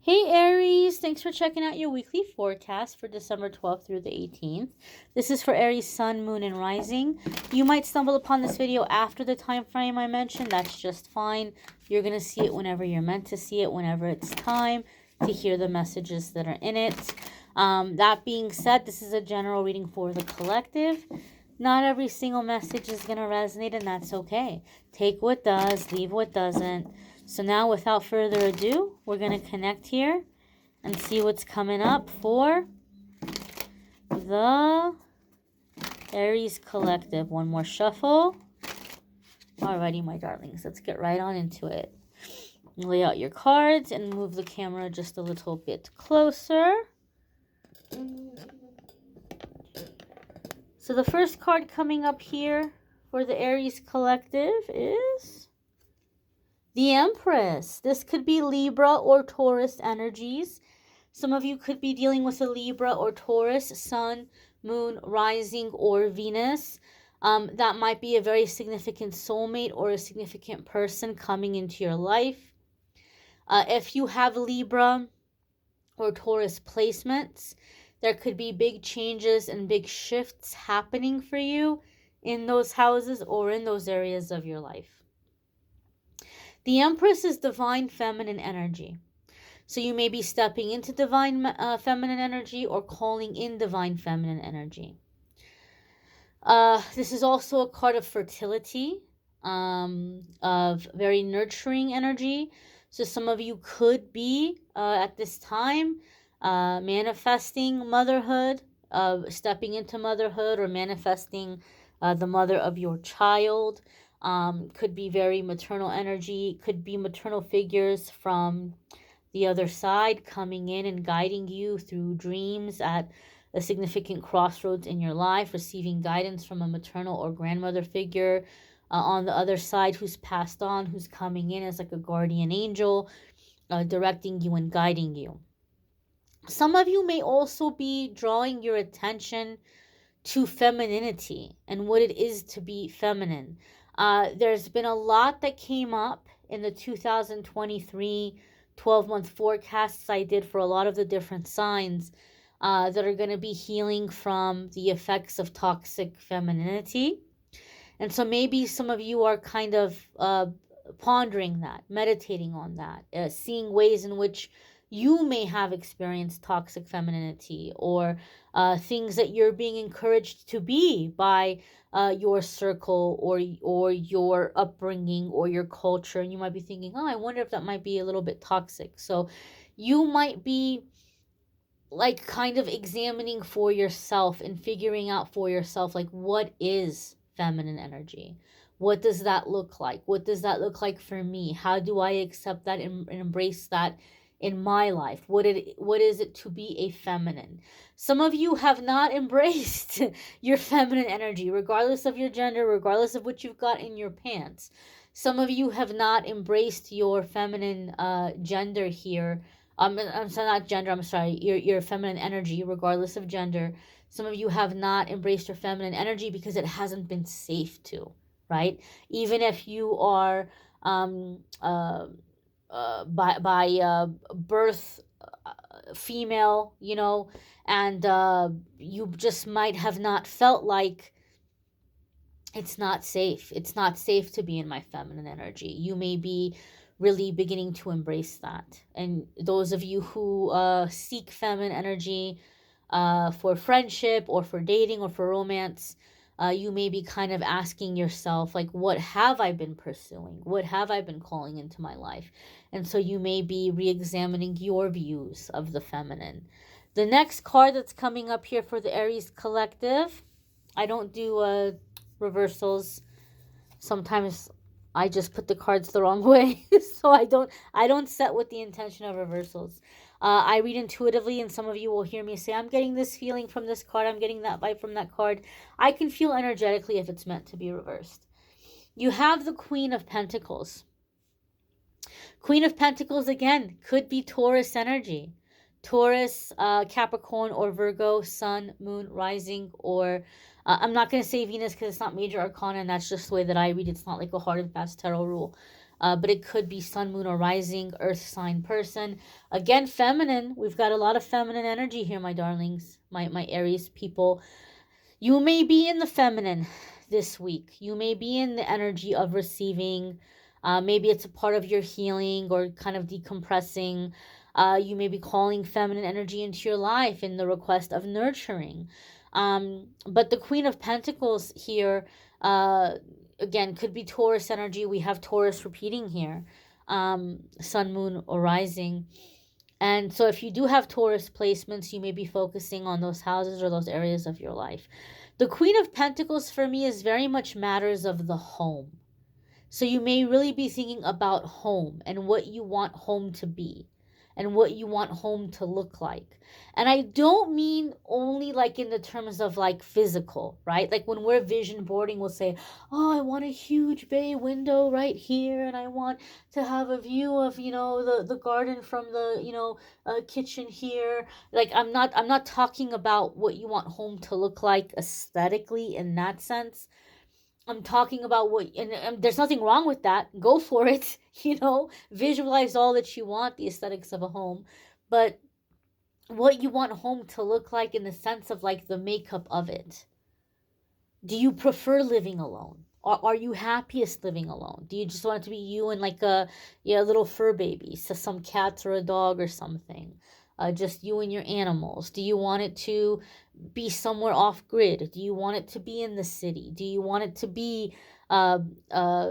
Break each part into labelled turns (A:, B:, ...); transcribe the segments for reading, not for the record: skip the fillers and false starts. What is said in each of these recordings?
A: Hey Aries, thanks for checking out your weekly forecast for December 12th through the 18th. This is for Aries Sun, Moon, and Rising. You might stumble upon this video after the time frame I mentioned. That's just fine. You're going to see it whenever you're meant to see it, whenever it's time to hear the messages that are in it. That being said, this is a general reading for the collective. Not every single message is going to resonate, and that's okay. Take what does, leave what doesn't. So now, without further ado, we're going to connect here and see what's coming up for the Aries collective. One more shuffle. Alrighty, my darlings, let's get right on into it. Lay out your cards and move the camera just a little bit closer. So the first card coming up here for the Aries collective is the Empress. This could be Libra or Taurus energies. Some of you could be dealing with a Libra or Taurus, Sun, Moon, Rising, or Venus. That might be a very significant soulmate or a significant person coming into your life. If you have Libra or Taurus placements, there could be big changes and big shifts happening for you in those houses or in those areas of your life. The Empress is divine feminine energy. So you may be stepping into divine feminine energy or calling in divine feminine energy. This is also a card of fertility, of very nurturing energy. So some of you could be at this time manifesting motherhood, stepping into motherhood, or manifesting the mother of your child. Could be very maternal energy, could be maternal figures from the other side coming in and guiding you through dreams at a significant crossroads in your life, receiving guidance from a maternal or grandmother figure on the other side who's passed on, who's coming in as like a guardian angel, directing you and guiding you. Some of you may also be drawing your attention to femininity and what it is to be feminine. There's been a lot that came up in the 2023 12-month forecasts I did for a lot of the different signs that are going to be healing from the effects of toxic femininity. And so maybe some of you are kind of pondering that, meditating on that, seeing ways in which you may have experienced toxic femininity, or things that you're being encouraged to be by your circle or your upbringing or your culture. And you might be thinking, oh, I wonder if that might be a little bit toxic. So you might be like kind of examining for yourself and figuring out for yourself, like, what is feminine energy? What does that look like? What does that look like for me? How do I accept that and embrace that in my life? What is it to be a feminine? Some of you have not embraced your feminine energy, regardless of your gender, regardless of what you've got in your pants. Some of you have not embraced your feminine gender here. I'm sorry, not gender, I'm sorry, your feminine energy, regardless of gender. Some of you have not embraced your feminine energy because it hasn't been safe to, right? Even if you are by birth female, you know, and you just might have not felt like it's not safe. It's not safe to be in my feminine energy. You may be really beginning to embrace that. And those of you who seek feminine energy for friendship or for dating or for romance, you may be kind of asking yourself, like, what have I been pursuing? What have I been calling into my life? And so you may be re-examining your views of the feminine. The next card that's coming up here for the Aries collective, I don't do reversals. Sometimes I just put the cards the wrong way. So I don't set with the intention of reversals. I read intuitively, and some of you will hear me say, I'm getting this feeling from this card, I'm getting that vibe from that card. I can feel energetically if it's meant to be reversed. You have the Queen of Pentacles. Queen of Pentacles, again, could be Taurus energy. Taurus, Capricorn, or Virgo, Sun, Moon, Rising, or I'm not going to say Venus because it's not major arcana, and that's just the way that I read. It's not like a hard and fast tarot rule. but it could be sun, moon, or rising, earth sign person. Again, feminine. We've got a lot of feminine energy here, my darlings, my Aries people. You may be in the feminine this week. You may be in the energy of receiving. Maybe it's a part of your healing or kind of decompressing. You may be calling feminine energy into your life in the request of nurturing. But the Queen of Pentacles here, uh, again, could be Taurus energy. We have Taurus repeating here, sun, moon, or rising. And so, if you do have Taurus placements, you may be focusing on those houses or those areas of your life. The Queen of Pentacles for me is very much matters of the home. So, you may really be thinking about home and what you want home to be and what you want home to look like. And I don't mean only like in the terms of like physical, right? Like when we're vision boarding, we'll say, oh, I want a huge bay window right here, and I want to have a view of, the garden from the, kitchen here. Like I'm not talking about what you want home to look like aesthetically in that sense. I'm talking about what, and there's nothing wrong with that. Go for it. Visualize all that you want, the aesthetics of a home, but what you want home to look like in the sense of like the makeup of it. Do you prefer living alone? Are you happiest living alone? Do you just want it to be you and like a little fur baby, so some cats or a dog or something? Just you and your animals. Do you want it to be somewhere off grid? Do you want it to be in the city? Do you want it to be uh, uh,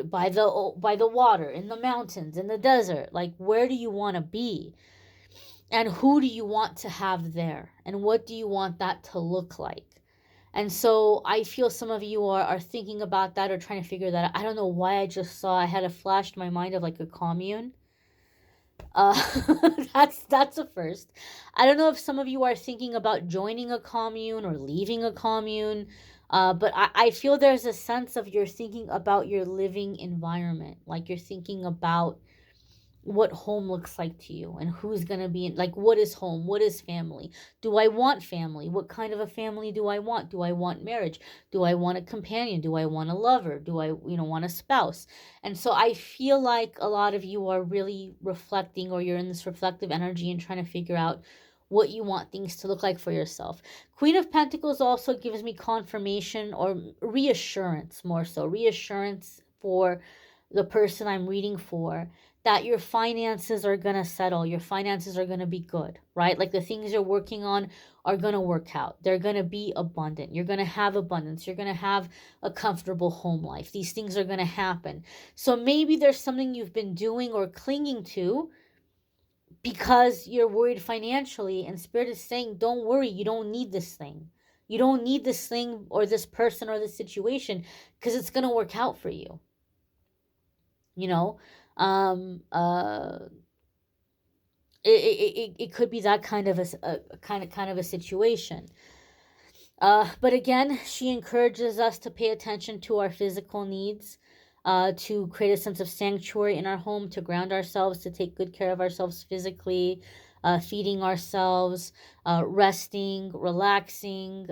A: by the water, in the mountains, in the desert? Like, where do you want to be? And who do you want to have there? And what do you want that to look like? And so I feel some of you are thinking about that or trying to figure that out. I don't know why I had a flash in my mind of like a commune. Uh, that's a first. I don't know if some of you are thinking about joining a commune or leaving a commune. But I feel there's a sense of you're thinking about your living environment. Like you're thinking about what home looks like to you and who's going to be in, like, what is home, what is family, do I want family, what kind of a family do I want marriage, do I want a companion, do I want a lover, do I want a spouse? And so I feel like a lot of you are really reflecting, or you're in this reflective energy and trying to figure out what you want things to look like for yourself. Queen of Pentacles also gives me confirmation or reassurance, more so reassurance for the person I'm reading for, that your finances are going to settle, your finances are going to be good, right? Like the things you're working on are going to work out. They're going to be abundant. You're going to have abundance. You're going to have a comfortable home life. These things are going to happen. So maybe there's something you've been doing or clinging to because you're worried financially, and Spirit is saying, don't worry, you don't need this thing. You don't need this thing or this person or this situation, because it's going to work out for you. you know um uh it could be that kind of a kind of a situation. But again, she encourages us to pay attention to our physical needs, to create a sense of sanctuary in our home, to ground ourselves, to take good care of ourselves physically, feeding ourselves, resting, relaxing,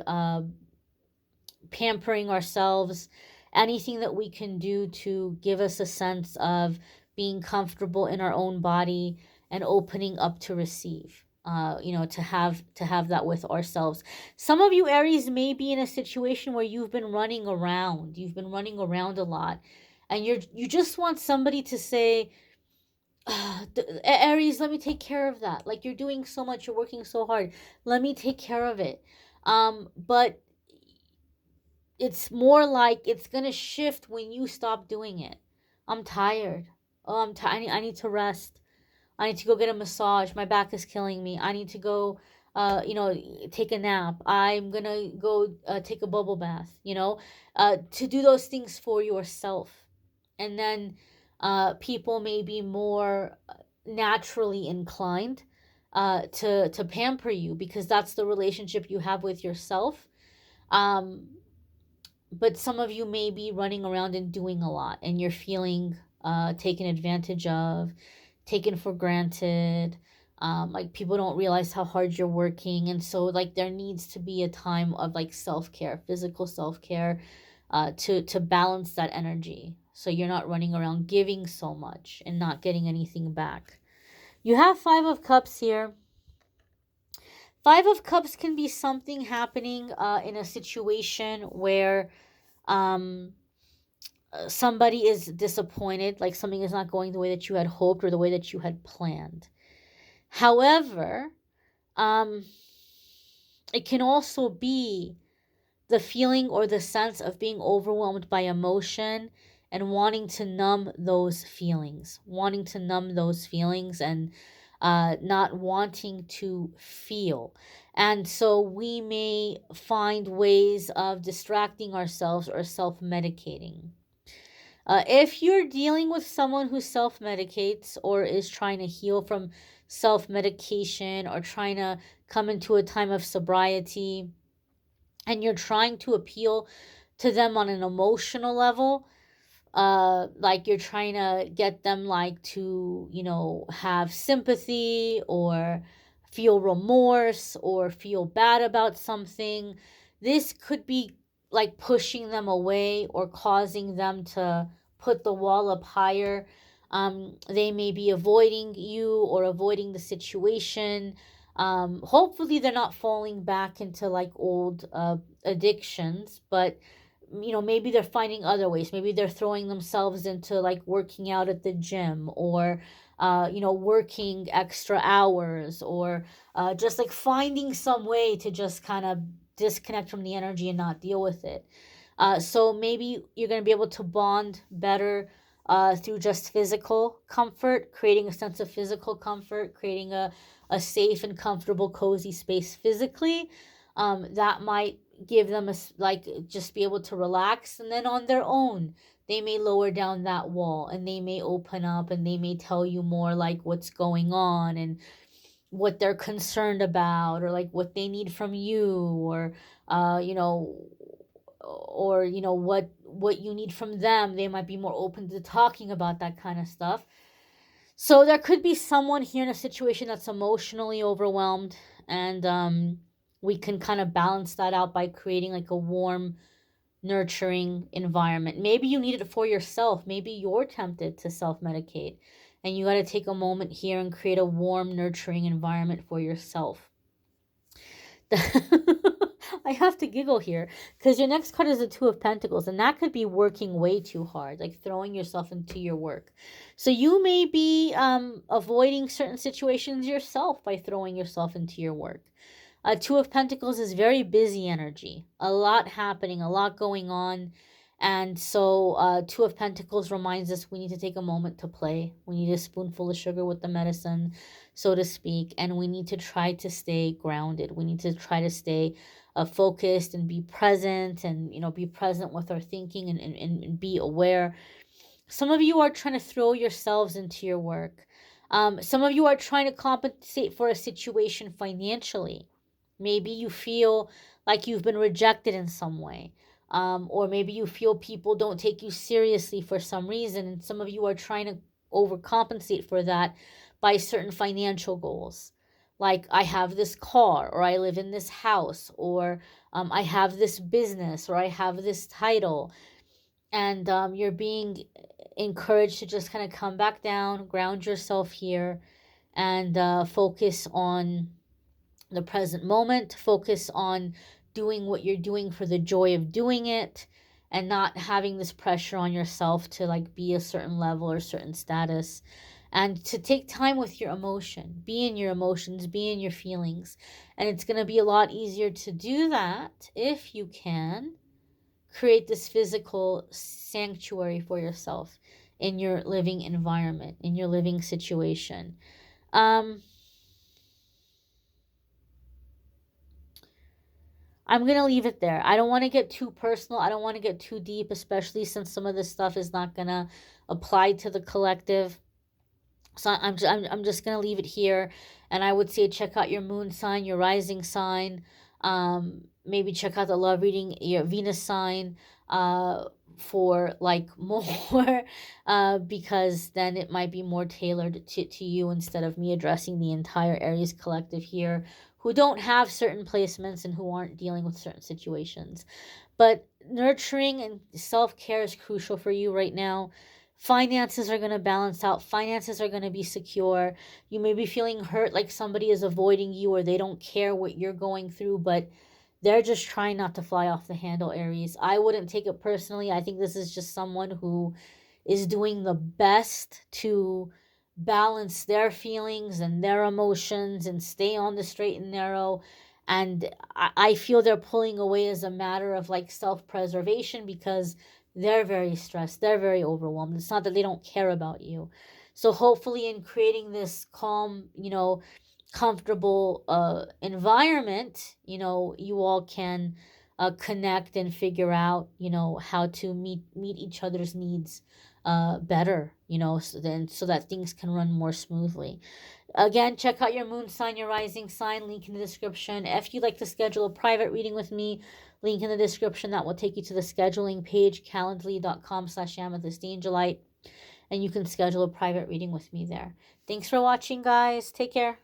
A: pampering ourselves, anything that we can do to give us a sense of being comfortable in our own body and opening up to receive. To have that with ourselves. Some of you Aries may be in a situation where you've been running around. You've been running around a lot, and you just want somebody to say, Aries, let me take care of that. Like, you're doing so much, you're working so hard. Let me take care of it. But it's more like it's going to shift when you stop doing it. I'm tired. Oh, I'm tired. I need to rest. I need to go get a massage. My back is killing me. I need to go, take a nap. I'm going to go take a bubble bath, to do those things for yourself. And then people may be more naturally inclined to pamper you, because that's the relationship you have with yourself. But some of you may be running around and doing a lot, and you're feeling taken advantage of, taken for granted. Like, people don't realize how hard you're working, and so like there needs to be a time of like self-care, physical self-care, to balance that energy. so you're not running around giving so much and not getting anything back. You have Five of Cups here. Five of Cups can be something happening in a situation where um, somebody is disappointed, like something is not going the way that you had hoped or the way that you had planned. However, um, it can also be the feeling or the sense of being overwhelmed by emotion and wanting to numb those feelings, and not wanting to feel. And so we may find ways of distracting ourselves or self medicating. If you're dealing with someone who self medicates or is trying to heal from self medication or trying to come into a time of sobriety, and you're trying to appeal to them on an emotional level, like you're trying to get them like to, have sympathy or feel remorse or feel bad about something, this could be like pushing them away or causing them to put the wall up higher. They may be avoiding you or avoiding the situation. Hopefully they're not falling back into like old addictions, but maybe they're finding other ways. Maybe they're throwing themselves into like working out at the gym, or working extra hours, or just like finding some way to just kind of disconnect from the energy and not deal with it. So maybe you're going to be able to bond better through just physical comfort, creating a sense of physical comfort, creating a safe and comfortable, cozy space physically. That might give them like just be able to relax, and then on their own they may lower down that wall and they may open up and they may tell you more like what's going on and what they're concerned about, or like what they need from you, or uh you know what you need from them. They might be more open to talking about that kind of stuff. So there could be someone here in a situation that's emotionally overwhelmed, and we can kind of balance that out by creating like a warm, nurturing environment. Maybe you need it for yourself. Maybe you're tempted to self medicate, and you got to take a moment here and create a warm, nurturing environment for yourself. I have to giggle here because your next card is the Two of Pentacles, and that could be working way too hard, like throwing yourself into your work. So you may be avoiding certain situations yourself by throwing yourself into your work. Two of Pentacles is very busy energy, a lot happening, a lot going on. And so Two of Pentacles reminds us we need to take a moment to play. We need a spoonful of sugar with the medicine, so to speak. And we need to try to stay grounded. We need to try to stay focused and be present, and, be present with our thinking, and be aware. Some of you are trying to throw yourselves into your work. Some of you are trying to compensate for a situation financially. Maybe you feel like you've been rejected in some way. Or maybe you feel people don't take you seriously for some reason. And some of you are trying to overcompensate for that by certain financial goals. Like, I have this car, or I live in this house, or I have this business, or I have this title. And you're being encouraged to just kind of come back down, ground yourself here, and focus on the present moment, focus on doing what you're doing for the joy of doing it, and not having this pressure on yourself to like be a certain level or certain status, and to take time with your emotion, be in your emotions, be in your feelings. And it's going to be a lot easier to do that if you can create this physical sanctuary for yourself in your living environment, in your living situation. um I'm going to leave it there. I don't want to get too personal. I don't want to get too deep, especially since some of this stuff is not going to apply to the collective. So I'm just going to leave it here. And I would say check out your moon sign, your rising sign. Maybe check out the love reading, your Venus sign, for like more, because then it might be more tailored to you, instead of me addressing the entire Aries collective here, who don't have certain placements and who aren't dealing with certain situations. But nurturing and self-care is crucial for you right now. Finances are going to balance out. Finances are going to be secure. You may be feeling hurt, like somebody is avoiding you or they don't care what you're going through, but they're just trying not to fly off the handle, Aries. I wouldn't take it personally. I think this is just someone who is doing the best to balance their feelings and their emotions and stay on the straight and narrow. And I feel they're pulling away as a matter of like self preservation because they're very stressed, they're very overwhelmed. It's not that they don't care about you. So, hopefully, in creating this calm, comfortable environment, you all can connect and figure out, how to meet each other's needs better, so that things can run more smoothly. Again, check out your moon sign, your rising sign, link in the description. If you'd like to schedule a private reading with me, link in the description. That will take you to the scheduling page, calendly.com/amethystangelite, and you can schedule a private reading with me there. Thanks for watching, guys. Take care.